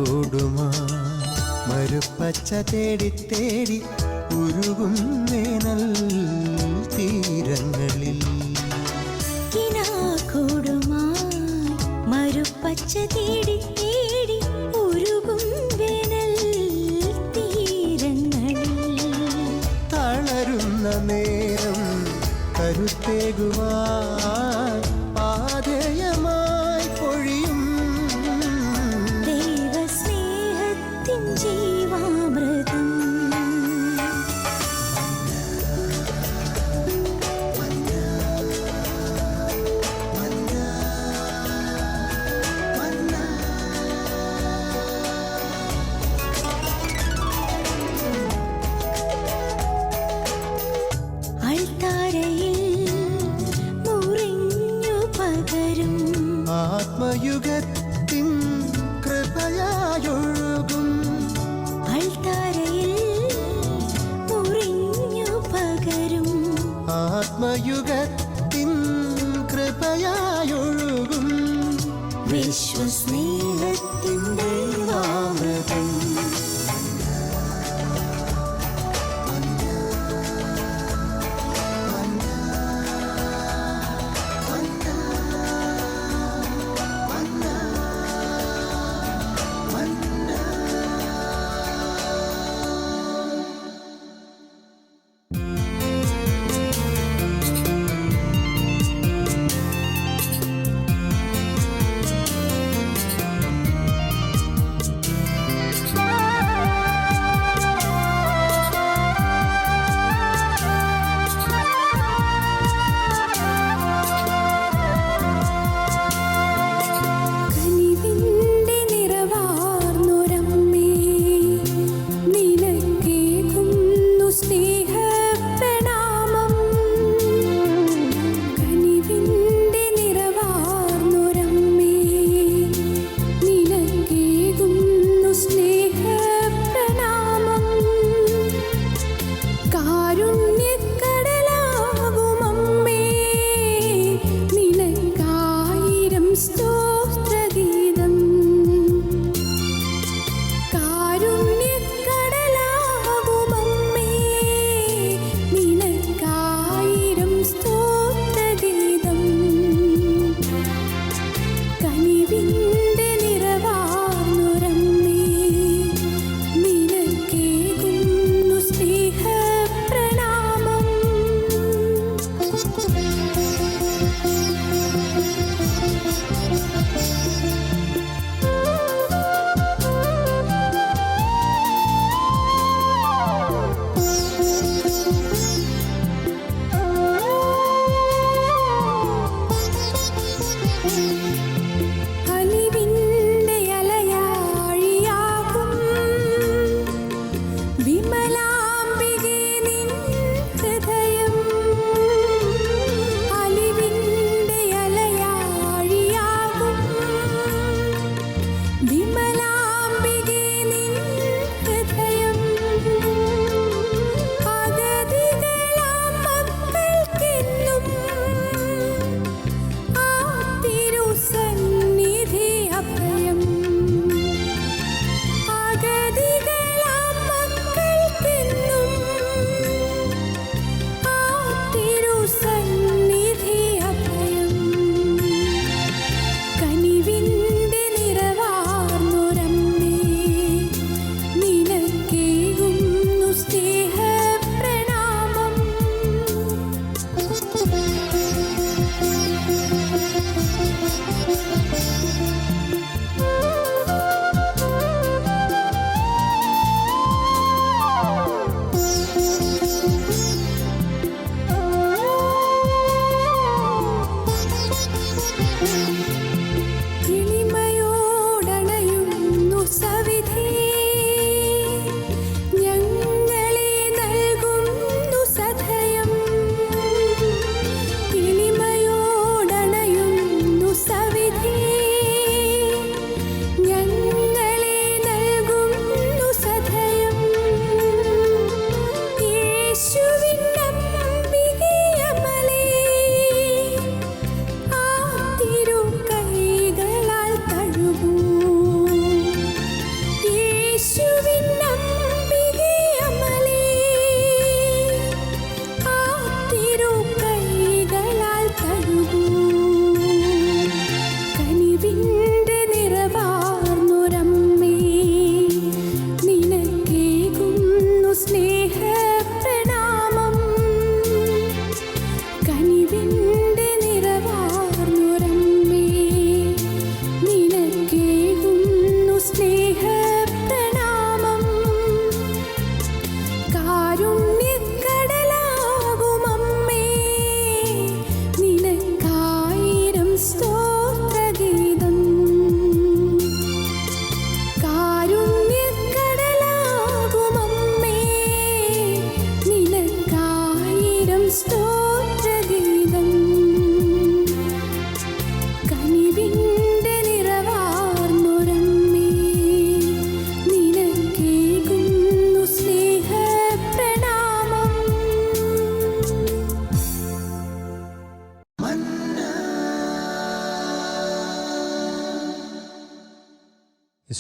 കൂടുമാ മരുപ്പച്ച തേടി തേടി ഉരുകും വേനൽ തീരങ്ങളിൽ മരുപ്പച്ച തേടി തേടി ഉരുകും വേനൽ തീരങ്ങളിൽ തളരുന്ന നേരം കരുത്തേകുവാൻ പാതയമായി പൊഴിയും ദൈവസ്നേഹത്തിൻ ജീവാമൃതം ആത്മയുഗത്തിൻ കൃപയായൊഴുകും അൾത്താരയിൽ മുറിഞ്ഞു പകരും ആത്മയുഗത്തിൻ കൃപയായൊഴുകും വിശ്വസ്നേഹത്തിൻ ദൈവാമൃതം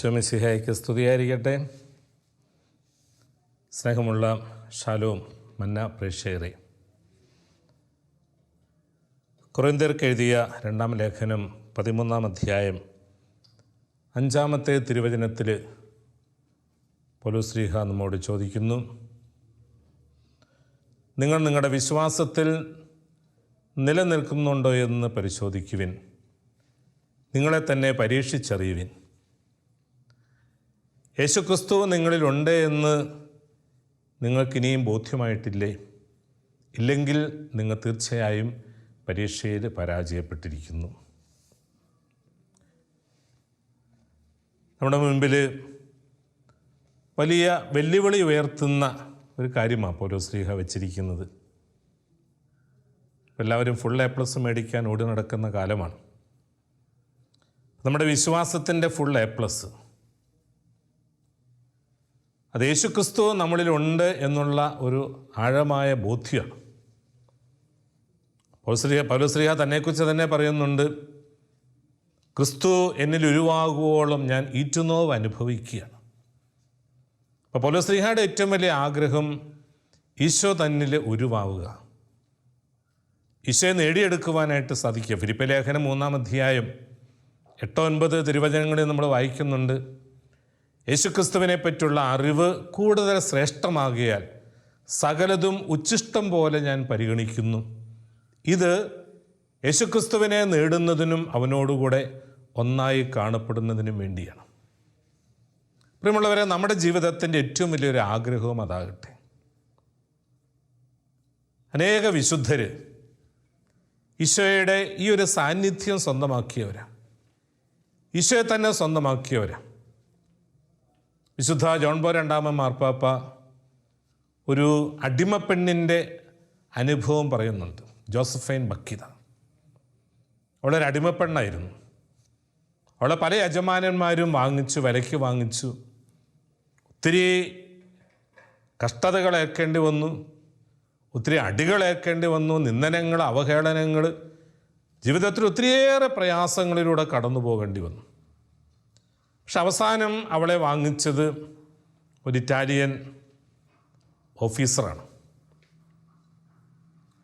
ഈശോമിശിഹായ്ക്ക് സ്തുതിയായിരിക്കട്ടെ. സ്നേഹമുള്ള ഷാലോം മന്ന പ്രേക്ഷകരെ, കൊറിന്ത്യർക്ക് എഴുതിയ 2-ാം ലേഖനം 13-ാം അധ്യായം 5-ാമത്തെ തിരുവചനത്തിൽ പൗലോസ്ലീഹ നമ്മോട് ചോദിക്കുന്നു, നിങ്ങൾ നിങ്ങളുടെ വിശ്വാസത്തിൽ നിലനിൽക്കുന്നുണ്ടോ എന്ന് പരിശോധിക്കുവിൻ, നിങ്ങളെ തന്നെ പരീക്ഷിച്ചറിയുവിൻ. യേശുക്രിസ്തു നിങ്ങളിലുണ്ട് എന്ന് നിങ്ങൾക്കിനിയും ബോധ്യമായിട്ടില്ലേ? ഇല്ലെങ്കിൽ നിങ്ങൾ തീർച്ചയായും പരീക്ഷയിൽ പരാജയപ്പെട്ടിരിക്കുന്നു. നമ്മുടെ മുൻപിൽ വലിയ വെല്ലുവിളി ഉയർത്തുന്ന ഒരു കാര്യമാണ് പൗലോസ്ലീഹ വെച്ചിരിക്കുന്നത്. എല്ലാവരും ഫുൾ A+ മേടിക്കാൻ ഓടി നടക്കുന്ന കാലമാണ്. നമ്മുടെ വിശ്വാസത്തിൻ്റെ ഫുൾ A+, അത് യേശുക്രിസ്തു നമ്മളിലുണ്ട് എന്നുള്ള ഒരു ആഴമായ ബോധ്യമാണ്. പൗലോസ്ലീഹ തന്നെക്കുറിച്ച് തന്നെ പറയുന്നുണ്ട്, ക്രിസ്തു എന്നിൽ ഉരുവാകുവോളം ഞാൻ ഈറ്റുനോവ് അനുഭവിക്കുകയാണ്. അപ്പോൾ പൗലോസ്ലീഹയുടെ ഏറ്റവും വലിയ ആഗ്രഹം ഈശോ തന്നിൽ ഉരുവാവുക, ഈശോയെ നേടിയെടുക്കുവാനായിട്ട് സാധിക്കുക. ഫിലിപ്പി ലേഖനം 3-ാം അധ്യായം 8-9 തിരുവചനങ്ങളിൽ നമ്മൾ വായിക്കുന്നുണ്ട്, യേശുക്രിസ്തുവിനെ പറ്റിയുള്ള അറിവ് കൂടുതൽ ശ്രേഷ്ഠമാകിയാൽ സകലതും ഉച്ഛിഷ്ടം പോലെ ഞാൻ പരിഗണിക്കുന്നു. ഇത് യേശുക്രിസ്തുവിനെ നേടുന്നതിനും അവനോടുകൂടെ ഒന്നായി കാണപ്പെടുന്നതിനും വേണ്ടിയാണ്. പ്രിയമുള്ളവരെ, നമ്മുടെ ജീവിതത്തിൻ്റെ ഏറ്റവും വലിയൊരു ആഗ്രഹവും അതാകട്ടെ. അനേക വിശുദ്ധർ ഈശോയുടെ ഈ ഒരു സാന്നിധ്യം സ്വന്തമാക്കിയവരാണ്, ഈശോയെ തന്നെ സ്വന്തമാക്കിയവരാണ്. വിശുദ്ധ ജോൺ പോൾ 2-ാമൻ മാർപ്പാപ്പ ഒരു അടിമപ്പെണ്ണിൻ്റെ അനുഭവം പറയുന്നുണ്ട്. ജോസഫൈൻ ബക്കിത, അവളൊരു അടിമപ്പെണ്ണായിരുന്നു. അവളെ പല യജമാനന്മാരും വാങ്ങിച്ചു, വിലയ്ക്ക് വാങ്ങിച്ചു. ഒത്തിരി കഷ്ടതകളേൽക്കേണ്ടി വന്നു, ഒത്തിരി അടികളേൽക്കേണ്ടി വന്നു, നിന്ദനങ്ങൾ, അവഹേളനങ്ങൾ, ജീവിതത്തിൽ ഒത്തിരിയേറെ പ്രയാസങ്ങളിലൂടെ കടന്നു പോകേണ്ടി വന്നു. പക്ഷെ അവസാനം അവളെ വാങ്ങിച്ചത് ഒരു ഇറ്റാലിയൻ ഓഫീസറാണ്.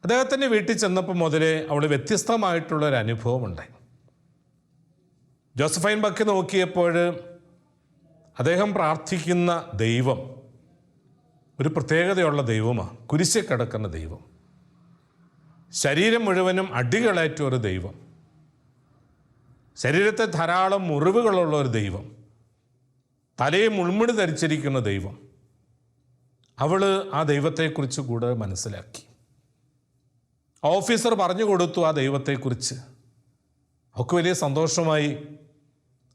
അദ്ദേഹത്തിൻ്റെ വീട്ടിൽ ചെന്നപ്പോൾ മുതലേ അവൾ വ്യത്യസ്തമായിട്ടുള്ളൊരു അനുഭവം ഉണ്ടായി. ജോസഫൈൻ ബക്കി നോക്കിയപ്പോൾ അദ്ദേഹം പ്രാർത്ഥിക്കുന്ന ദൈവം ഒരു പ്രത്യേകതയുള്ള ദൈവമാണ്. കുരിശിൽ കിടക്കുന്ന ദൈവം, ശരീരം മുഴുവനും അടികളേറ്റ ഒരു ദൈവം, ശരീരത്തെ ധാരാളം മുറിവുകളുള്ള ഒരു ദൈവം, തലയെ മുൾമുടി ധരിച്ചിരിക്കുന്ന ദൈവം. അവൾ ആ ദൈവത്തെക്കുറിച്ച് കൂടെ മനസ്സിലാക്കി. ഓഫീസർ പറഞ്ഞു കൊടുത്തു ആ ദൈവത്തെക്കുറിച്ച്. അവൾക്ക് വലിയ സന്തോഷമായി.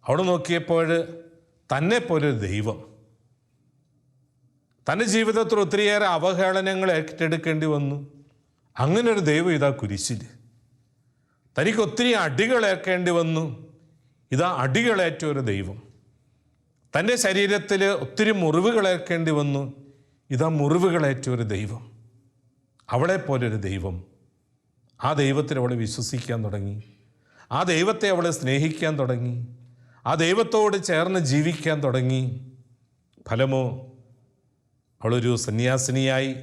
അവിടെ നോക്കിയപ്പോൾ തന്നെ പോലൊരു ദൈവം, തൻ്റെ ജീവിതത്തിൽ ഒത്തിരിയേറെ അവഹേളനങ്ങൾ ഏറ്റെടുക്കേണ്ടി വന്നു. അങ്ങനൊരു ദൈവം ഇതാ കുരിശിൽ. തനിക്ക് ഒത്തിരി അടികളേൽക്കേണ്ടി വന്നു, ഇതാ അടികളേറ്റ ഒരു ദൈവം. തൻ്റെ ശരീരത്തിൽ ഒത്തിരി മുറിവുകളേൽക്കേണ്ടി വന്നു, ഇതാ മുറിവുകളേറ്റ ഒരു ദൈവം. അവളെപ്പോലൊരു ദൈവം. ആ ദൈവത്തിൽ അവളെ വിശ്വസിക്കാൻ തുടങ്ങി, ആ ദൈവത്തെ അവളെ സ്നേഹിക്കാൻ തുടങ്ങി, ആ ദൈവത്തോട് ചേർന്ന് ജീവിക്കാൻ തുടങ്ങി. ഫലമോ, അവളൊരു സന്യാസിനിയായി.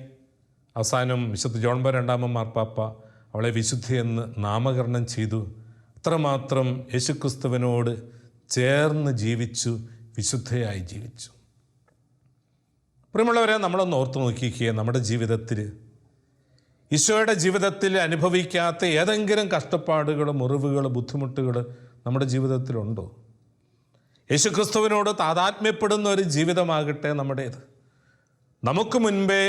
അവസാനം വിശുദ്ധ ജോൺ പോൾ 2-ാമൻ മാർപ്പാപ്പ അവളെ വിശുദ്ധയെന്ന് നാമകരണം ചെയ്തു. അത്രമാത്രം യേശുക്രിസ്തുവിനോട് ചേർന്ന് ജീവിച്ചു, വിശുദ്ധയായി ജീവിച്ചു. പ്രിയമുള്ളവരെ, നമ്മളൊന്ന് ഓർത്ത് നോക്കിക്കുക, നമ്മുടെ ജീവിതത്തിൽ ഈശോയുടെ ജീവിതത്തിൽ അനുഭവിക്കാത്ത ഏതെങ്കിലും കഷ്ടപ്പാടുകൾ, മുറിവുകൾ, ബുദ്ധിമുട്ടുകൾ നമ്മുടെ ജീവിതത്തിലുണ്ടോ? യേശുക്രിസ്തുവിനോട് താതാത്മ്യപ്പെടുന്ന ഒരു ജീവിതമാകട്ടെ നമ്മുടേത്. നമുക്ക് മുൻപേ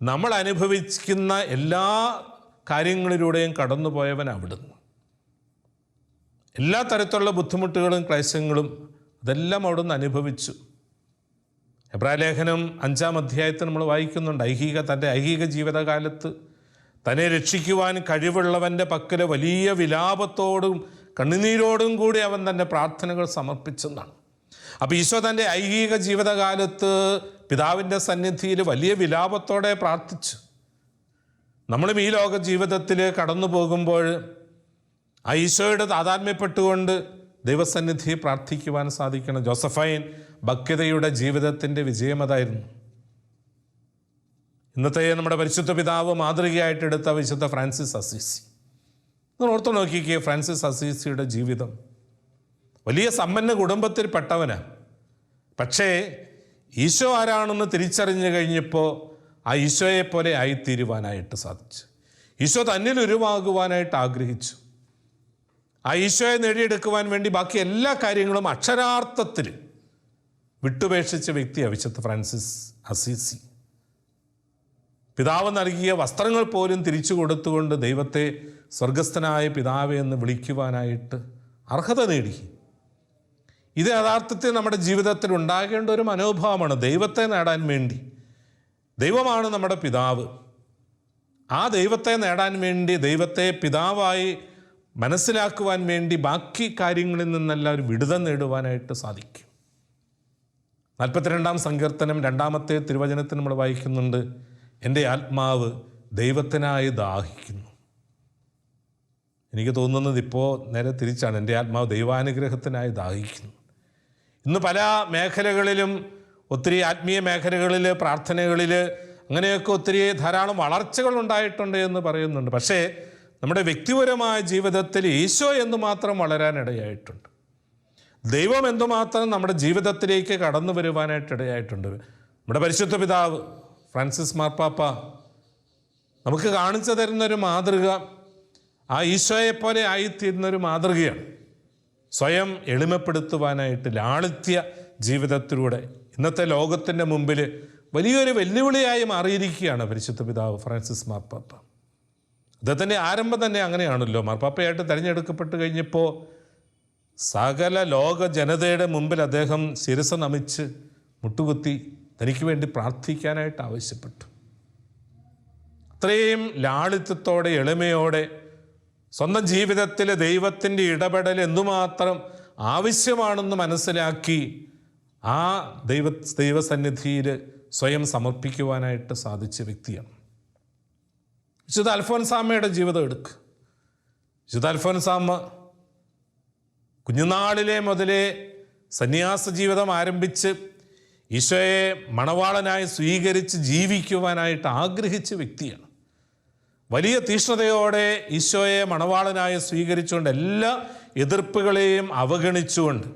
നമ്മൾ അനുഭവിക്കുന്ന എല്ലാ കാര്യങ്ങളിലൂടെയും കടന്നു പോയവൻ അവിടുന്ന്. എല്ലാ തരത്തിലുള്ള ബുദ്ധിമുട്ടുകളും ക്ലേശങ്ങളും അതെല്ലാം അവിടുന്ന് അനുഭവിച്ചു. എബ്രായ ലേഖനം 5-ാം അധ്യായത്തിൽ നമ്മൾ വായിക്കുന്നുണ്ട്, തൻ്റെ ഐഹിക ജീവിതകാലത്ത് തന്നെ രക്ഷിക്കുവാൻ കഴിവുള്ളവൻ്റെ പക്കൽ വലിയ വിലാപത്തോടും കണ്ണുനീരോടും കൂടി അവൻ തൻ്റെ പ്രാർത്ഥനകൾ സമർപ്പിച്ചെന്നാണ്. അപ്പോൾ ഈശോ തൻ്റെ ഐഹിക ജീവിതകാലത്ത് പിതാവിൻ്റെ സന്നിധിയിൽ വലിയ വിലാപത്തോടെ പ്രാർത്ഥിച്ചു. നമ്മളും ഈ ലോക ജീവിതത്തിൽ കടന്നു പോകുമ്പോൾ ആ ഈശോയുടെ താതാത്മ്യപ്പെട്ടുകൊണ്ട് ദൈവസന്നിധി പ്രാർത്ഥിക്കുവാൻ സാധിക്കണം. ജോസഫൈൻ ഭക്തിയുടെ ജീവിതത്തിൻ്റെ വിജയം അതായിരുന്നു. ഇന്നത്തെ നമ്മുടെ പരിശുദ്ധ പിതാവ് മാതൃകയായിട്ടെടുത്ത വിശുദ്ധ ഫ്രാൻസിസ് അസീസി. നിങ്ങൾ ഓർത്തു നോക്കിക്കേ, ഫ്രാൻസിസ് അസീസിയുടെ ജീവിതം. വലിയ സമ്പന്ന കുടുംബത്തിൽപ്പെട്ടവനാണ്. പക്ഷേ ഈശോ ആരാണെന്ന് തിരിച്ചറിഞ്ഞു കഴിഞ്ഞപ്പോൾ ആ ഈശോയെ പോലെ ആയിത്തീരുവാനായിട്ട് സാധിച്ചു. ഈശോ തന്നിൽ ഉരുവാകുവാനായിട്ട് ആഗ്രഹിച്ചു. ആ ഈശോയെ നേടിയെടുക്കുവാൻ വേണ്ടി ബാക്കി എല്ലാ കാര്യങ്ങളും അക്ഷരാർത്ഥത്തിൽ വിട്ടുപേക്ഷിച്ച വ്യക്തിയാണ് വിശുദ്ധ ഫ്രാൻസിസ് അസീസി. പിതാവ് നൽകിയ വസ്ത്രങ്ങൾ പോലും തിരിച്ചു കൊടുത്തുകൊണ്ട് ദൈവത്തെ സ്വർഗസ്ഥനായ പിതാവേ എന്ന് വിളിക്കുവാനായിട്ട് അർഹത നേടി. ഇത് യഥാർത്ഥത്തിൽ നമ്മുടെ ജീവിതത്തിൽ ഉണ്ടാകേണ്ട ഒരു മനോഭാവമാണ്. ദൈവത്തെ നേടാൻ വേണ്ടി, ദൈവമാണ് നമ്മുടെ പിതാവ്, ആ ദൈവത്തെ നേടാൻ വേണ്ടി, ദൈവത്തെ പിതാവായി മനസ്സിലാക്കുവാൻ വേണ്ടി ബാക്കി കാര്യങ്ങളിൽ നിന്നെല്ലാം ഒരു വിടുതൽ നേടുവാനായിട്ട് സാധിക്കും. 42-ാം സങ്കീർത്തനം 2-ാമത്തെ തിരുവചനത്തിൽ നമ്മൾ വായിക്കുന്നുണ്ട്, എൻ്റെ ആത്മാവ് ദൈവത്തിനായി ദാഹിക്കുന്നു. എനിക്ക് തോന്നുന്നത് ഇപ്പോൾ നേരെ തിരിച്ചാണ്. എൻ്റെ ആത്മാവ് ദൈവാനുഗ്രഹത്തിനായി ദാഹിക്കുന്നു. ഇന്ന് പല മേഖലകളിലും, ഒത്തിരി ആത്മീയ മേഖലകളിൽ, പ്രാർത്ഥനകളിൽ അങ്ങനെയൊക്കെ ഒത്തിരി ധാരാളം വളർച്ചകൾ ഉണ്ടായിട്ടുണ്ട് എന്ന് പറയുന്നുണ്ട്. പക്ഷേ നമ്മുടെ വ്യക്തിപരമായ ജീവിതത്തിൽ ഈശോ എന്തുമാത്രം വളരാനിടയായിട്ടുണ്ട്, ദൈവം എന്തുമാത്രം നമ്മുടെ ജീവിതത്തിലേക്ക് കടന്നു വരുവാനായിട്ടിടയായിട്ടുണ്ട്. നമ്മുടെ പരിശുദ്ധ പിതാവ് ഫ്രാൻസിസ് മാർപ്പാപ്പ നമുക്ക് കാണിച്ചു തരുന്നൊരു മാതൃക, ആ ഈശോയെപ്പോലെ ആയിത്തീരുന്നൊരു മാതൃകയാണ്. സ്വയം എളിമപ്പെടുത്തുവാനായിട്ട് ലാളിത്യ ജീവിതത്തിലൂടെ ഇന്നത്തെ ലോകത്തിൻ്റെ മുമ്പിൽ വലിയൊരു വെല്ലുവിളിയായി മാറിയിരിക്കുകയാണ് പരിശുദ്ധ പിതാവ് ഫ്രാൻസിസ് മാർപ്പാപ്പ. അദ്ദേഹത്തിൻ്റെ ആരംഭം തന്നെ അങ്ങനെയാണല്ലോ. മാർപ്പാപ്പയായിട്ട് തിരഞ്ഞെടുക്കപ്പെട്ട് കഴിഞ്ഞപ്പോൾ സകല ലോക ജനതയുടെ മുമ്പിൽ അദ്ദേഹം ശിരസ് നമിച്ച് മുട്ടുകുത്തി തനിക്ക് വേണ്ടി പ്രാർത്ഥിക്കാനായിട്ട് ആവശ്യപ്പെട്ടു. അത്രയും ലാളിത്യത്തോടെ, എളിമയോടെ സ്വന്തം ജീവിതത്തിൽ ദൈവത്തിൻ്റെ ഇടപെടൽ എന്തുമാത്രം ആവശ്യമാണെന്ന് മനസ്സിലാക്കി ആ ദൈവസന്നിധിയിൽ സ്വയം സമർപ്പിക്കുവാനായിട്ട് സാധിച്ച വ്യക്തിയാണ്. വിശുദ്ധ അൽഫോൻസാമ്മയുടെ ജീവിതം എടുക്കുക. വിശുദ്ധ അൽഫോൻസാമ്മ കുഞ്ഞുനാളിലെ മുതലേ സന്യാസ ജീവിതം ആരംഭിച്ച് ഈശോയെ മണവാളനായി സ്വീകരിച്ച് ജീവിക്കുവാനായിട്ട് ആഗ്രഹിച്ച വ്യക്തിയാണ്. വലിയ തീഷ്ണതയോടെ ഈശോയെ മണവാളനായി സ്വീകരിച്ചുകൊണ്ട് എല്ലാ എതിർപ്പുകളെയും അവഗണിച്ചുകൊണ്ട്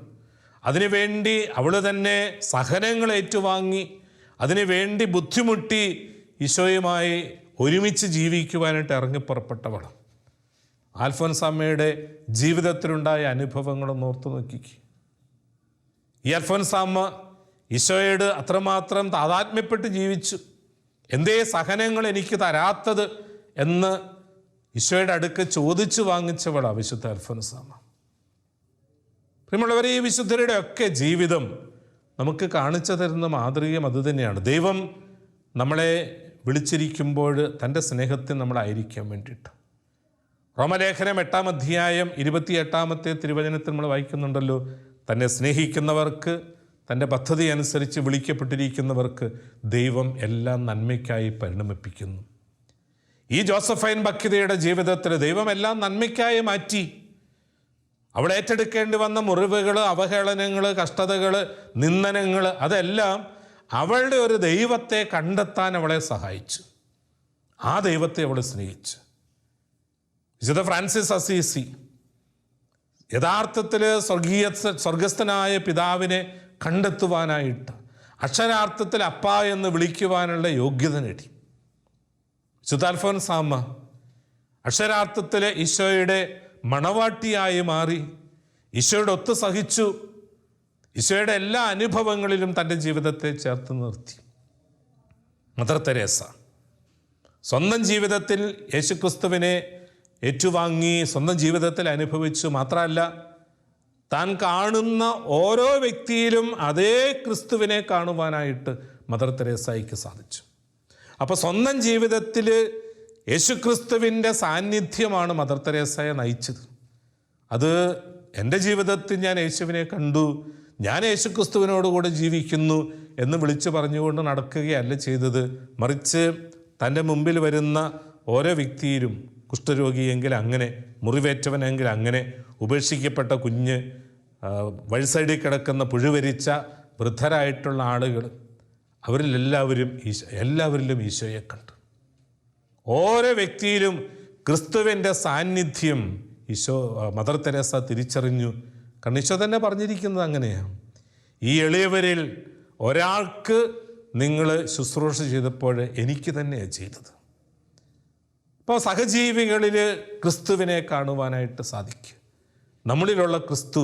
അതിനുവേണ്ടി അവൾ തന്നെ സഹനങ്ങൾ ഏറ്റുവാങ്ങി അതിനുവേണ്ടി ബുദ്ധിമുട്ടി ഈശോയുമായി ഒരുമിച്ച് ജീവിക്കുവാനായിട്ട് ഇറങ്ങിപ്പുറപ്പെട്ടവൾ. അൽഫോൻസാമ്മയുടെ ജീവിതത്തിലുണ്ടായ അനുഭവങ്ങളൊന്ന് ഓർത്തു നോക്കിക്ക്. ഈ അൽഫോൻസാമ്മ ഈശോയോട് അത്രമാത്രം താതാത്മ്യപ്പെട്ട് ജീവിച്ചു. എന്തേ സഹനങ്ങൾ എനിക്ക് തരാത്തത് എന്ന് ഈശോയുടെ അടുക്ക് ചോദിച്ചു വാങ്ങിച്ചവളാണ് വിശുദ്ധ അൽഫോൻസാമ്മ. പ്രിയമുള്ളവരെ, ഈ വിശുദ്ധരുടെ ഒക്കെ ജീവിതം നമുക്ക് കാണിച്ചു തരുന്ന മാതൃകയും അതുതന്നെയാണ്. ദൈവം നമ്മളെ വിളിച്ചിരിക്കുമ്പോൾ തൻ്റെ സ്നേഹത്തിൽ നമ്മളായിരിക്കാൻ വേണ്ടിയിട്ട്. റോമലേഖനം 8-ാം അധ്യായം 28-ാമത്തെ തിരുവചനത്തിൽ നമ്മൾ വായിക്കുന്നുണ്ടല്ലോ, തന്നെ സ്നേഹിക്കുന്നവർക്ക്, തൻ്റെ പദ്ധതി അനുസരിച്ച് വിളിക്കപ്പെട്ടിരിക്കുന്നവർക്ക് ദൈവം എല്ലാം നന്മയ്ക്കായി പരിണമിപ്പിക്കുന്നു. ഈ ജോസഫൈൻ ഭക്തിയുടെ ജീവിതത്തിൽ ദൈവം എല്ലാം നന്മയ്ക്കായി മാറ്റി. അവൾ ഏറ്റെടുക്കേണ്ടി വന്ന മുറിവുകൾ, അവഹേളനങ്ങൾ, കഷ്ടതകൾ, നിന്ദനങ്ങൾ, അതെല്ലാം അവളുടെ ഒരു ദൈവത്തെ കണ്ടെത്താൻ അവളെ സഹായിച്ചു. ആ ദൈവത്തെ അവൾ സ്നേഹിച്ചു. വിശുദ്ധ ഫ്രാൻസിസ് അസീസി യഥാർത്ഥത്തിൽ സ്വർഗസ്ഥനായ പിതാവിനെ കണ്ടെത്തുവാനായിട്ട് അക്ഷരാർത്ഥത്തിൽ അപ്പ എന്ന് വിളിക്കുവാനുള്ള യോഗ്യത നേടി. വിശുദ്ധ അൽഫോൻസാമ്മ അക്ഷരാർത്ഥത്തിൽ ഈശോയുടെ മണവാട്ടിയായി മാറി, ഈശോയുടെ ഒത്ത് സഹിച്ചു, ഈശോയുടെ എല്ലാ അനുഭവങ്ങളിലും തൻ്റെ ജീവിതത്തെ ചേർത്ത് നിർത്തി. മദർ തെരേസ സ്വന്തം ജീവിതത്തിൽ യേശുക്രിസ്തുവിനെ ഏറ്റുവാങ്ങി, സ്വന്തം ജീവിതത്തിൽ അനുഭവിച്ചു. മാത്രമല്ല, താൻ കാണുന്ന ഓരോ വ്യക്തിയിലും അതേ ക്രിസ്തുവിനെ കാണുവാനായിട്ട് മദർ തെരേസയ്ക്ക് സാധിച്ചു. അപ്പോൾ സ്വന്തം ജീവിതത്തിൽ യേശുക്രിസ്തുവിൻ്റെ സാന്നിധ്യമാണ് മദർ തെരേസയെ നയിച്ചത്. അത് എൻ്റെ ജീവിതത്തിൽ ഞാൻ യേശുവിനെ കണ്ടു, ഞാൻ യേശുക്രിസ്തുവിനോടുകൂടെ ജീവിക്കുന്നു എന്ന് വിളിച്ചു പറഞ്ഞുകൊണ്ട് നടക്കുകയല്ല ചെയ്തത്. മറിച്ച് തൻ്റെ മുമ്പിൽ വരുന്ന ഓരോ വ്യക്തിയിലും, കുഷ്ഠരോഗിയെങ്കിൽ അങ്ങനെ, മുറിവേറ്റവനെങ്കിൽ അങ്ങനെ, ഉപേക്ഷിക്കപ്പെട്ട കുഞ്ഞ്, വഴി സൈഡിൽ കിടക്കുന്ന പുഴുവരിച്ച വൃദ്ധരായിട്ടുള്ള ആളുകൾ, എല്ലാവരിലും ഈശോയെ കണ്ടു. ഓരോ വ്യക്തിയിലും ക്രിസ്തുവിൻ്റെ സാന്നിധ്യം മദർ തെരേസ തിരിച്ചറിഞ്ഞു. കാരണം ഈശോ തന്നെ പറഞ്ഞിരിക്കുന്നത് അങ്ങനെയാണ്. ഈ എളിയവരിൽ ഒരാൾക്ക് നിങ്ങൾ ശുശ്രൂഷ ചെയ്തപ്പോൾ എനിക്ക് തന്നെയാണ് ചെയ്തത്. അപ്പോൾ സഹജീവികളിൽ ക്രിസ്തുവിനെ കാണുവാനായിട്ട് സാധിക്കും. നമ്മളിലുള്ള ക്രിസ്തു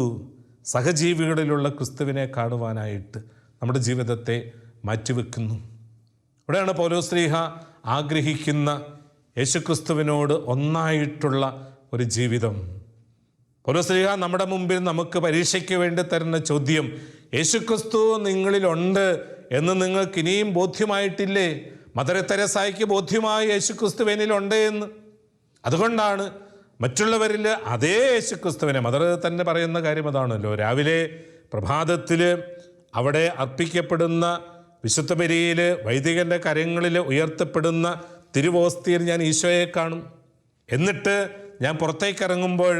സഹജീവികളിലുള്ള ക്രിസ്തുവിനെ കാണുവാനായിട്ട് നമ്മുടെ ജീവിതത്തെ മാറ്റിവെക്കുന്നു. ഇവിടെയാണ് പൗലോസ്ലീഹ ആഗ്രഹിക്കുന്ന യേശുക്രിസ്തുവിനോട് ഒന്നായിട്ടുള്ള ഒരു ജീവിതം. പൗലോസ്ലീഹ നമ്മുടെ മുമ്പിൽ നമുക്ക് പരീക്ഷയ്ക്ക് വേണ്ടി തരുന്ന ചോദ്യം, യേശുക്രിസ്തു നിങ്ങളിലുണ്ട് എന്ന് നിങ്ങൾക്ക് ഇനിയും ബോധ്യമായിട്ടില്ലേ? മദർ തെരേസായ്ക്ക് ബോധ്യമായി യേശുക്രിസ്തുവിനിലുണ്ട് എന്ന്. അതുകൊണ്ടാണ് മറ്റുള്ളവരിൽ അതേ യേശുക്രിസ്തുവിനെ, മദർ തന്നെ പറയുന്ന കാര്യം അതാണല്ലോ, രാവിലെ പ്രഭാതത്തിൽ അവിടെ അർപ്പിക്കപ്പെടുന്ന വിശുദ്ധ ബലിയിൽ വൈദികൻ്റെ കരങ്ങളിൽ ഉയർത്തപ്പെടുന്ന തിരുവോസ്തിയിൽ ഞാൻ ഈശോയെ കാണും. എന്നിട്ട് ഞാൻ പുറത്തേക്ക് ഇറങ്ങുമ്പോൾ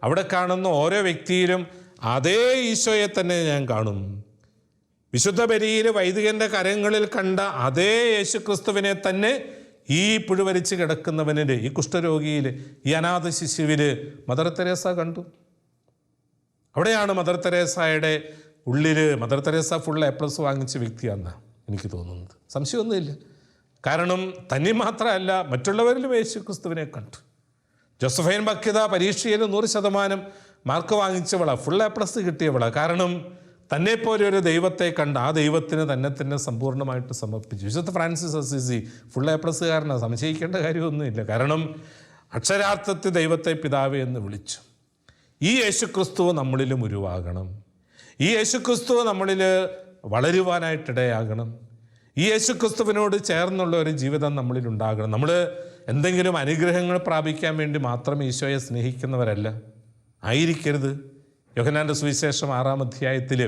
അവിടെ കാണുന്ന ഓരോ വ്യക്തിയിലും അതേ ഈശോയെ തന്നെ ഞാൻ കാണും. വിശുദ്ധ ബലിയിൽ വൈദികൻ്റെ കരങ്ങളിൽ കണ്ട അതേ യേശുക്രിസ്തുവിനെ തന്നെ ഈ പുഴുവരിച്ച് കിടക്കുന്നവനിൽ, ഈ കുഷ്ഠരോഗിയിൽ, ഈ അനാഥ ശിശുവിൽ മദർ തെരേസ കണ്ടു. അവിടെയാണ് മദർ തെരേസയുടെ ഉള്ളിൽ, മദർ തെരേസ ഫുൾ A+ വാങ്ങിച്ച വ്യക്തിയാണെന്നാണ് എനിക്ക് തോന്നുന്നത്. സംശയമൊന്നുമില്ല. കാരണം തന്നെ മാത്രമല്ല, മറ്റുള്ളവരിലും യേശുക്രിസ്തുവിനെ കണ്ടു. ജോസഫൈൻ ബക്കിത പരീക്ഷയിൽ 100% മാർക്ക് വാങ്ങിച്ചവളാണ്, ഫുൾ A+ കിട്ടിയവളാണ്. കാരണം തന്നെപ്പോലെ ഒരു ദൈവത്തെ കണ്ട് ആ ദൈവത്തിന് തന്നെ സമ്പൂർണ്ണമായിട്ട് സമർപ്പിച്ചു. വിശുദ്ധ ഫ്രാൻസിസ് അസീസി ഫുൾ A+ കാരനാണ്, സംശയിക്കേണ്ട കാര്യമൊന്നുമില്ല. കാരണം അക്ഷരാർത്ഥത്തിൽ ദൈവത്തെ പിതാവേ എന്ന് വിളിച്ചു. ഈ യേശുക്രിസ്തു നമ്മളിലും ഉരുവാകണം. ഈ യേശുക്രിസ്തു നമ്മളിൽ വളരുവാനായിട്ടിടയാകണം. ഈ യേശുക്രിസ്തുവിനോട് ചേർന്നുള്ള ഒരു ജീവിതം നമ്മളിൽ ഉണ്ടാകണം. നമ്മൾ എന്തെങ്കിലും അനുഗ്രഹങ്ങൾ പ്രാപിക്കാൻ വേണ്ടി മാത്രം ഈശോയെ സ്നേഹിക്കുന്നവരല്ല, ആയിരിക്കരുത്. യോഹന്നാൻ്റെ സുവിശേഷം 6-ാം അധ്യായത്തിൽ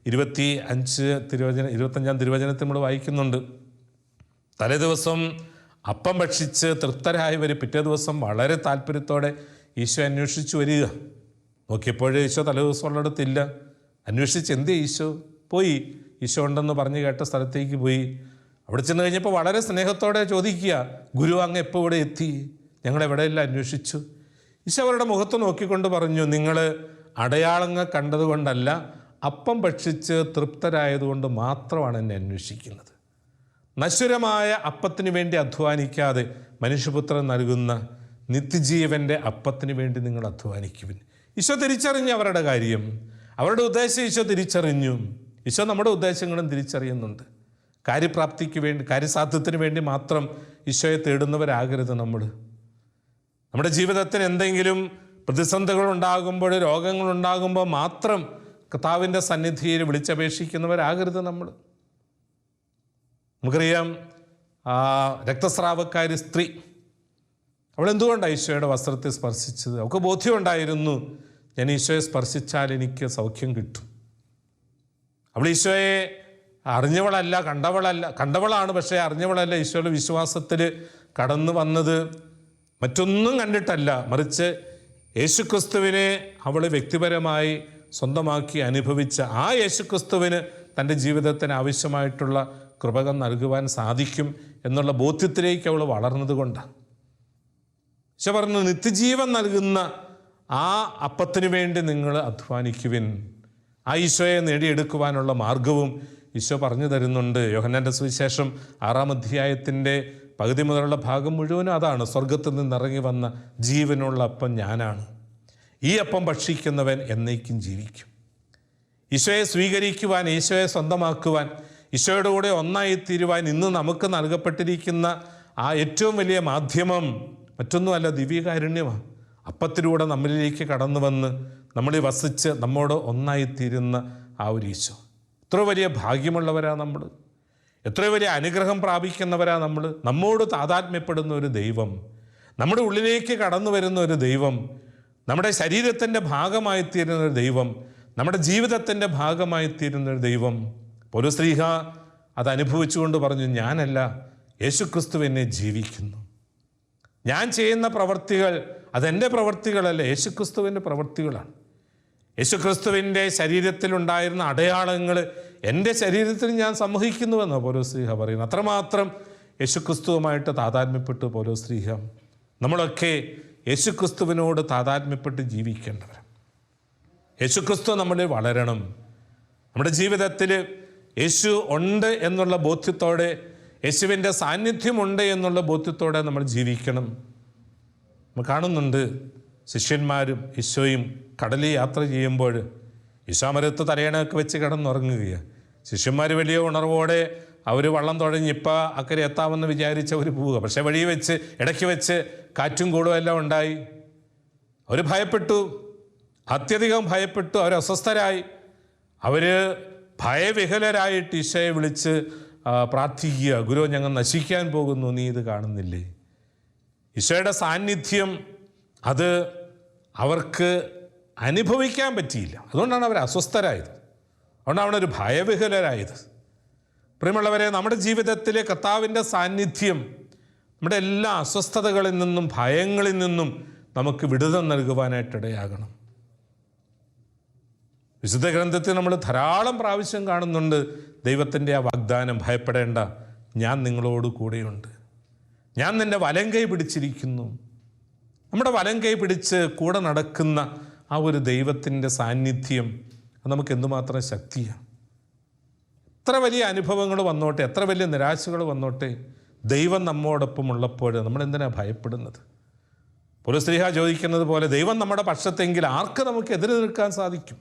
25-ാം തിരുവചനത്തിൽ നമ്മൾ വായിക്കുന്നുണ്ട്, തലേ ദിവസം അപ്പം ഭക്ഷിച്ച് തൃപ്തരായവർ പിറ്റേ ദിവസം വളരെ താല്പര്യത്തോടെ ഈശോ അന്വേഷിച്ചു വരിക. നോക്കിയപ്പോഴേ ഈശോ തലേ ദിവസം ഉള്ളിടത്തില്ല. അന്വേഷിച്ച് എന്തേ ഈശോ? പോയി ഈശോ ഉണ്ടെന്ന് പറഞ്ഞ് കേട്ട സ്ഥലത്തേക്ക് പോയി. അവിടെ ചെന്ന് കഴിഞ്ഞപ്പോൾ വളരെ സ്നേഹത്തോടെ ചോദിക്കുക, ഗുരു അങ്ങ് എപ്പോൾ ഇവിടെ എത്തി? ഞങ്ങളെവിടെയെല്ലാം അന്വേഷിച്ചു. ഈശോ അവരുടെ മുഖത്ത് നോക്കിക്കൊണ്ട് പറഞ്ഞു, നിങ്ങൾ അടയാളങ്ങൾ കണ്ടതുകൊണ്ടല്ല, അപ്പം ഭക്ഷിച്ച് തൃപ്തരായതുകൊണ്ട് മാത്രമാണ് എന്നെ അന്വേഷിക്കുന്നത്. നശ്വരമായ അപ്പത്തിന് വേണ്ടി അധ്വാനിക്കാതെ മനുഷ്യപുത്രൻ നൽകുന്ന നിത്യജീവൻ്റെ അപ്പത്തിന് വേണ്ടി നിങ്ങൾ അധ്വാനിക്കുവിൻ. ഈശോ തിരിച്ചറിഞ്ഞു അവരുടെ കാര്യം, അവരുടെ ഉദ്ദേശം ഈശോ തിരിച്ചറിഞ്ഞു. ഈശോ നമ്മുടെ ഉദ്ദേശങ്ങളും തിരിച്ചറിയുന്നുണ്ട്. കാര്യപ്രാപ്തിക്ക് വേണ്ടി, കാര്യസാധ്യത്തിന് വേണ്ടി മാത്രം ഈശോയെ തേടുന്നവരാകരുത് നമ്മൾ. നമ്മുടെ ജീവിതത്തിന് എന്തെങ്കിലും പ്രതിസന്ധികൾ ഉണ്ടാകുമ്പോൾ, രോഗങ്ങളുണ്ടാകുമ്പോൾ മാത്രം കർത്താവിൻ്റെ സന്നിധിയിൽ വിളിച്ചപേക്ഷിക്കുന്നവരാകരുത് നമ്മൾ. നമുക്കറിയാം, രക്തസ്രാവക്കാരി സ്ത്രീ, അവളെന്തുകൊണ്ടാണ് ഈശോയുടെ വസ്ത്രത്തെ സ്പർശിച്ചത്? അവൾക്ക് ബോധ്യമുണ്ടായിരുന്നു, ഞാൻ ഈശോയെ സ്പർശിച്ചാൽ എനിക്ക് സൗഖ്യം കിട്ടും. അവൾ ഈശോയെ അറിഞ്ഞവളല്ല, കണ്ടവളാണ്, പക്ഷേ അറിഞ്ഞവളല്ല. ഈശോയുടെ വിശ്വാസത്തിൽ കടന്നു വന്നത് മറ്റൊന്നും കണ്ടിട്ടല്ല, മറിച്ച് യേശുക്രിസ്തുവിനെ അവൾ വ്യക്തിപരമായി സ്വന്തമാക്കി അനുഭവിച്ച ആ യേശുക്രിസ്തുവിന് തൻ്റെ ജീവിതത്തിന് ആവശ്യമായിട്ടുള്ള കൃപകൾ നൽകുവാൻ സാധിക്കും എന്നുള്ള ബോധ്യത്തിലേക്ക് അവൾ വളർന്നതുകൊണ്ടാണ്. ഈശോ പറഞ്ഞു, നിത്യജീവൻ നൽകുന്ന ആ അപ്പത്തിന് വേണ്ടി നിങ്ങൾ അധ്വാനിക്കുവിൻ. ആ ഈശോയെ നേടിയെടുക്കുവാനുള്ള മാർഗവും ഈശോ പറഞ്ഞു തരുന്നുണ്ട്. യോഹന്നാൻ്റെ സുവിശേഷം 6-ാം അധ്യായത്തിൻ്റെ പകുതി മുതലുള്ള ഭാഗം മുഴുവനും അതാണ്. സ്വർഗത്തിൽ നിന്നിറങ്ങി വന്ന ജീവനുള്ള അപ്പം ഞാനാണ്. ഈ അപ്പം ഭക്ഷിക്കുന്നവൻ എന്നേക്കും ജീവിക്കും. ഈശോയെ സ്വീകരിക്കുവാൻ, ഈശോയെ സ്വന്തമാക്കുവാൻ, ഈശോയുടെ കൂടെ ഒന്നായിത്തീരുവാൻ ഇന്ന് നമുക്ക് നൽകപ്പെട്ടിരിക്കുന്ന ആ ഏറ്റവും വലിയ മാധ്യമം മറ്റൊന്നുമല്ല, ദിവ്യകാരുണ്യമാണ്. അപ്പത്തിലൂടെ നമ്മളിലേക്ക് കടന്നു വന്ന് നമ്മളിൽ വസിച്ച് നമ്മോട് ഒന്നായിത്തീരുന്ന ആ ഒരു ഈശോ. എത്ര വലിയ ഭാഗ്യമുള്ളവരാണ് നമ്മൾ, എത്ര വലിയ അനുഗ്രഹം പ്രാപിക്കുന്നവരാണ് നമ്മൾ. നമ്മോട് താതാത്മ്യപ്പെടുന്ന ഒരു ദൈവം, നമ്മുടെ ഉള്ളിലേക്ക് കടന്നു വരുന്ന ഒരു ദൈവം, നമ്മുടെ ശരീരത്തിൻ്റെ ഭാഗമായിത്തീരുന്ന ഒരു ദൈവം, നമ്മുടെ ജീവിതത്തിൻ്റെ ഭാഗമായിത്തീരുന്ന ഒരു ദൈവം. പൗലോസ്ലീഹ അത് അനുഭവിച്ചുകൊണ്ട് പറഞ്ഞു, ഞാനല്ല, യേശുക്രിസ്തു എന്നെ ജീവിക്കുന്നു. ഞാൻ ചെയ്യുന്ന പ്രവർത്തികൾ അതെൻ്റെ പ്രവർത്തികളല്ല, യേശുക്രിസ്തുവിൻ്റെ പ്രവർത്തികളാണ്. യേശുക്രിസ്തുവിൻ്റെ ശരീരത്തിലുണ്ടായിരുന്ന അടയാളങ്ങൾ എൻ്റെ ശരീരത്തിൽ ഞാൻ സംവഹിക്കുന്നുവെന്ന് പൗലോസ്ലീഹ പറയുന്നു. അത്രമാത്രം യേശുക്രിസ്തുവുമായിട്ട് താതാത്മ്യപ്പെട്ട് പൗലോസ്ലീഹ. നമ്മളൊക്കെ യേശുക്രിസ്തുവിനോട് താതാത്മ്യപ്പെട്ട് ജീവിക്കേണ്ടവർ. യേശുക്രിസ്തു നമ്മളിൽ വളരണം. നമ്മുടെ ജീവിതത്തിൽ യേശു ഉണ്ട് എന്നുള്ള ബോധ്യത്തോടെ, യേശുവിൻ്റെ സാന്നിധ്യമുണ്ട് എന്നുള്ള ബോധ്യത്തോടെ നമ്മൾ ജീവിക്കണം. നമ്മൾ കാണുന്നുണ്ട് ശിഷ്യന്മാരും ഈശോയും കടലിൽ യാത്ര ചെയ്യുമ്പോൾ ഈശോമരത്ത് തലയണയൊക്കെ വെച്ച് കിടന്നുറങ്ങുകയാണ്. ശിഷ്യന്മാർ വലിയ ഉണർവോടെ അവർ വള്ളം തുഴഞ്ഞ് ഇപ്പം അക്കരെ എത്താമെന്ന് വിചാരിച്ച് അവർ പോവുക. പക്ഷേ വഴി വെച്ച് ഇടയ്ക്ക് വെച്ച് കാറ്റും കൂടും എല്ലാം ഉണ്ടായി. അവർ ഭയപ്പെട്ടു, അത്യധികം ഭയപ്പെട്ടു. അവർ അസ്വസ്ഥരായി. അവർ ഭയവിഹലരായിട്ട് ഈശോയെ വിളിച്ച് പ്രാർത്ഥിക്കുക, ഗുരു, ഞങ്ങൾ നശിക്കാൻ പോകുന്നു, നീ ഇത് കാണുന്നില്ലേ? ഈശോയുടെ സാന്നിധ്യം അത് അവർക്ക് അനുഭവിക്കാൻ പറ്റിയില്ല. അതുകൊണ്ടാണ് അവർ അസ്വസ്ഥരായത്, അതുകൊണ്ടാണ് അവരൊരു ഭയവിഹലരായത്. പ്രിയമുള്ളവരെ, നമ്മുടെ ജീവിതത്തിലെ കർത്താവിൻ്റെ സാന്നിധ്യം നമ്മുടെ എല്ലാ അസ്വസ്ഥതകളിൽ നിന്നും ഭയങ്ങളിൽ നിന്നും നമുക്ക് വിടുതൽ നൽകുവാനായിട്ടിടയാകണം. വിശുദ്ധ ഗ്രന്ഥത്തിൽ നമ്മൾ ധാരാളം പ്രാവശ്യം കാണുന്നുണ്ട് ദൈവത്തിൻ്റെ ആ വാഗ്ദാനം, ഭയപ്പെടേണ്ട, ഞാൻ നിങ്ങളോട് കൂടെയുണ്ട്, ഞാൻ നിൻ്റെ വലം കൈ പിടിച്ചിരിക്കുന്നു. നമ്മുടെ വലം കൈ പിടിച്ച് കൂടെ നടക്കുന്ന ആ ഒരു ദൈവത്തിൻ്റെ സാന്നിധ്യം അത് നമുക്ക് എന്തുമാത്രം ശക്തിയാണ്. എത്ര വലിയ അനുഭവങ്ങൾ വന്നോട്ടെ, എത്ര വലിയ നിരാശകൾ വന്നോട്ടെ, ദൈവം നമ്മോടൊപ്പം ഉള്ളപ്പോൾ നമ്മൾ എന്തിനാണ് ഭയപ്പെടുന്നത്? പൗലോസ്ലീഹ ചോദിക്കുന്നത് പോലെ, ദൈവം നമ്മുടെ പക്ഷത്തെങ്കിൽ ആർക്ക് നമുക്ക് എതിരെ നിൽക്കാൻ സാധിക്കും?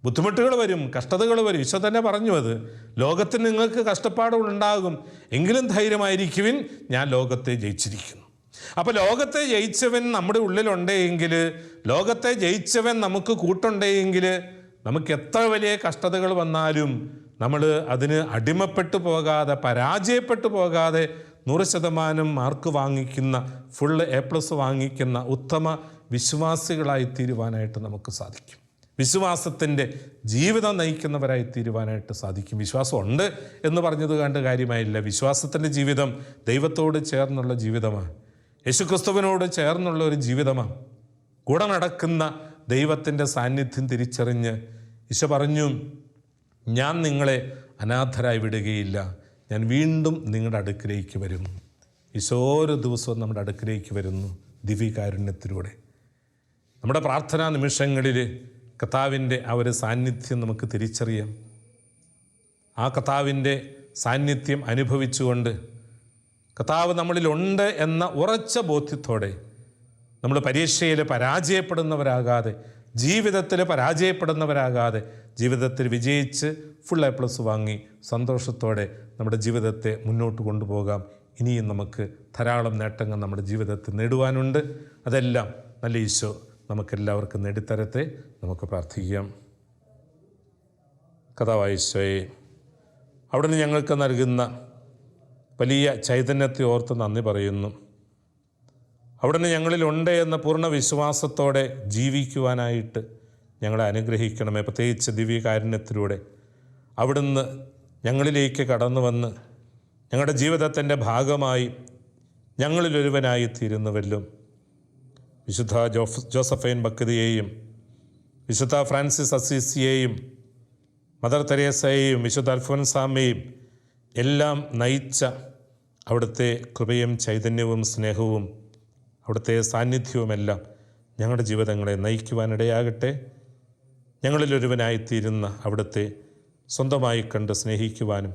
ബുദ്ധിമുട്ടുകൾ വരും, കഷ്ടതകൾ വരും. ഈശോ തന്നെ പറഞ്ഞു, അത് ലോകത്തിൽ നിങ്ങൾക്ക് കഷ്ടപ്പാടുകൾ ഉണ്ടാകും, എങ്കിലും ധൈര്യമായിരിക്കുവിൻ, ഞാൻ ലോകത്തെ ജയിച്ചിരിക്കുന്നു. അപ്പോൾ ലോകത്തെ ജയിച്ചവൻ നമ്മുടെ ഉള്ളിലുണ്ടെങ്കിൽ, ലോകത്തെ ജയിച്ചവൻ നമുക്ക് കൂട്ടുണ്ടെങ്കിൽ, നമുക്ക് എത്ര വലിയ കഷ്ടതകൾ വന്നാലും നമ്മൾ അതിന് അടിമപ്പെട്ടു പോകാതെ, പരാജയപ്പെട്ടു പോകാതെ 100% മാർക്ക് വാങ്ങിക്കുന്ന, ഫുൾ A+ വാങ്ങിക്കുന്ന ഉത്തമ വിശ്വാസികളായി തീരുവാനായിട്ട് നമുക്ക് സാധിക്കും. വിശ്വാസത്തിൻ്റെ ജീവിതം നയിക്കുന്നവരായി തീരുവാനായിട്ട് സാധിക്കും. വിശ്വാസം ഉണ്ട് എന്ന് പറഞ്ഞത് കണ്ട് കാര്യമായില്ല. വിശ്വാസത്തിൻ്റെ ജീവിതം ദൈവത്തോട് ചേർന്നുള്ള ജീവിതമാണ്, യേശുക്രിസ്തുവിനോട് ചേർന്നുള്ള ഒരു ജീവിതമാണ്. കൂടെ നടക്കുന്ന ദൈവത്തിൻ്റെ സാന്നിധ്യം തിരിച്ചറിഞ്ഞ് ഈശോ പറഞ്ഞു, ഞാൻ നിങ്ങളെ അനാഥരായി വിടുകയില്ല, ഞാൻ വീണ്ടും നിങ്ങളുടെ അടുക്കിലേക്ക് വരും. ഈശോ ഓരോ ദിവസവും നമ്മുടെ അടുക്കിലേക്ക് വരുന്നു ദിവ്യകാരുണ്യത്തിലൂടെ. നമ്മുടെ പ്രാർത്ഥനാ നിമിഷങ്ങളിൽ കർത്താവിൻ്റെ ആ ഒരു സാന്നിധ്യം നമുക്ക് തിരിച്ചറിയാം. ആ കർത്താവിൻ്റെ സാന്നിധ്യം അനുഭവിച്ചുകൊണ്ട്, കർത്താവ് നമ്മളിലുണ്ട് എന്ന ഉറച്ച ബോധ്യത്തോടെ നമ്മൾ പരീക്ഷയിൽ പരാജയപ്പെടുന്നവരാകാതെ, ജീവിതത്തിൽ പരാജയപ്പെടുന്നവരാകാതെ, ജീവിതത്തിൽ വിജയിച്ച് ഫുൾ A+ വാങ്ങി സന്തോഷത്തോടെ നമ്മുടെ ജീവിതത്തെ മുന്നോട്ട് കൊണ്ടുപോകാം. ഇനിയും നമുക്ക് ധാരാളം നേട്ടങ്ങൾ നമ്മുടെ ജീവിതത്തിൽ നേടുവാനുണ്ട്. അതെല്ലാം നല്ല ഈശോ നമുക്കെല്ലാവർക്കും നേടിത്തരത്തെ. നമുക്ക് പ്രാർത്ഥിക്കാം. കർത്താവായ ഈശോയെ, അവിടുന്ന് ഞങ്ങൾക്ക് നൽകുന്ന വലിയ ചൈതന്യത്തെ ഓർത്ത് നന്ദി പറയുന്നു. അവിടുന്ന് ഞങ്ങളിലുണ്ട് എന്ന പൂർണ്ണ വിശ്വാസത്തോടെ ജീവിക്കുവാനായിട്ട് ഞങ്ങളെ അനുഗ്രഹിക്കണമേ. പ്രത്യേകിച്ച് ദിവ്യകാരുണ്യത്തിലൂടെ അവിടുന്ന് ഞങ്ങളിലേക്ക് കടന്നു വന്ന് ഞങ്ങളുടെ ജീവിതത്തിൻ്റെ ഭാഗമായി ഞങ്ങളിലൊരുവനായി തീരുന്നുവല്ലോ. വിശുദ്ധ ജോസഫൈൻ ബക്കതിയെയും, വിശുദ്ധ ഫ്രാൻസിസ് അസീസിയെയും, മദർ തെരേസയെയും, വിശുദ്ധ അൽഫോൻസാമയെയും എല്ലാം നയിച്ച അവിടുത്തെ കൃപയും ചൈതന്യവും സ്നേഹവും അവിടുത്തെ സാന്നിധ്യവുമെല്ലാം ഞങ്ങളുടെ ജീവിതങ്ങളെ നയിക്കുവാനിടയാകട്ടെ. ഞങ്ങളിലൊരുവനായിത്തീരുന്ന അവിടുത്തെ സ്വന്തമായി കണ്ട് സ്നേഹിക്കുവാനും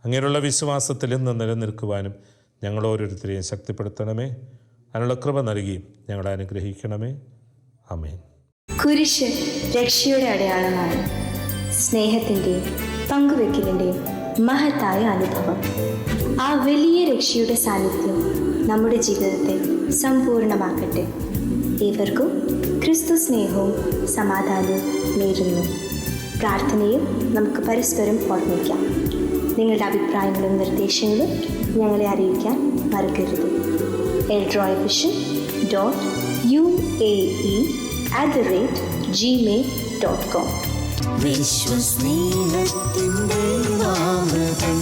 അങ്ങനെയുള്ള വിശ്വാസത്തിൽ നിന്ന് നിലനിൽക്കുവാനും ഞങ്ങളോരോരുത്തരെയും ശക്തിപ്പെടുത്തണമേ. അതിനുള്ള കൃപ നൽകി ഞങ്ങളെ അനുഗ്രഹിക്കണമേ. ആമേൻ. കുരിശ് രക്ഷയുടെ അടയാളമാണ്. സ്നേഹത്തിൻ്റെയും പങ്കുവെക്കലിൻ്റെയും മഹത്തായ അനുഭവം. ആ വലിയ രക്ഷയുടെ സാന്നിധ്യം നമ്മുടെ ജീവിതത്തെ സമ്പൂർണ്ണമാക്കട്ടെ. ഏവർക്കും ക്രിസ്തു സ്നേഹവും സമാധാനവും നേരുന്നു. പ്രാർത്ഥനയും നമുക്ക് പരസ്പരം ഓർമ്മിക്കാം. നിങ്ങളുടെ അഭിപ്രായങ്ങളും നിർദ്ദേശങ്ങളും ഞങ്ങളെ അറിയിക്കാൻ മറക്കരുത്. eldroyvision.uae@gmail.com. വിശ്വസ്നേഹത്തിൻ്റെ അമൃതം